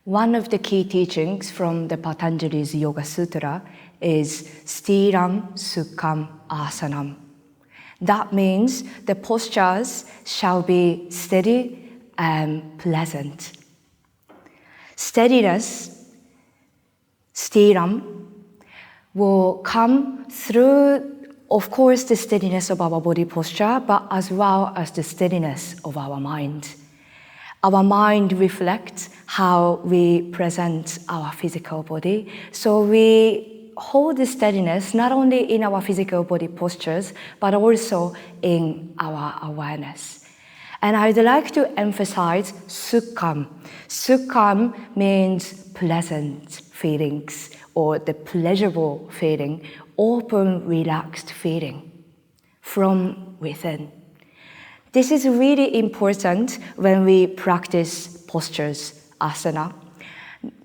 One of the key teachings from the Patanjali's Yoga Sutra is sthira, sukham, asanam. That means the postures shall be steady and pleasant. Steadiness, sthira, will come through, of course, the steadiness of our body posture, but as well as the steadiness of our mind. Our mind reflects how we present our physical body. So we hold the steadiness not only in our physical body postures, but also in our awareness. And I'd like to emphasize sukham. Sukham means pleasant feelings or the pleasurable feeling, open, relaxed feeling from within. This is really important when we practice postures, asana,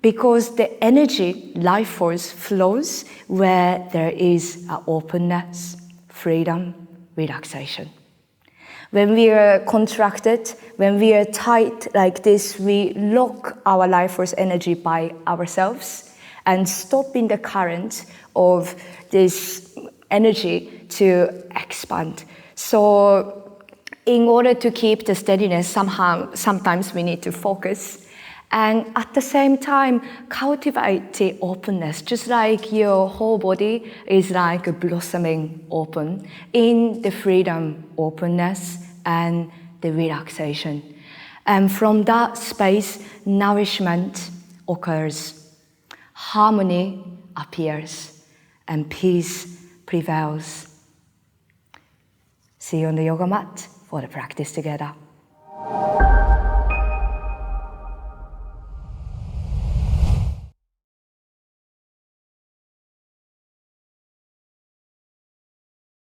because the energy, life force flows where there is openness, freedom, relaxation. When we are contracted, when we are tight like this, we lock our life force energy by ourselves and stopping the current of this energy to expand. So in order to keep the steadiness, sometimes we need to focus. And at the same time, cultivate the openness, just like your whole body is like a blossoming open in the freedom, openness, and the relaxation. And from that space, nourishment occurs, harmony appears, and peace prevails. See you on the yoga mat for the practice together.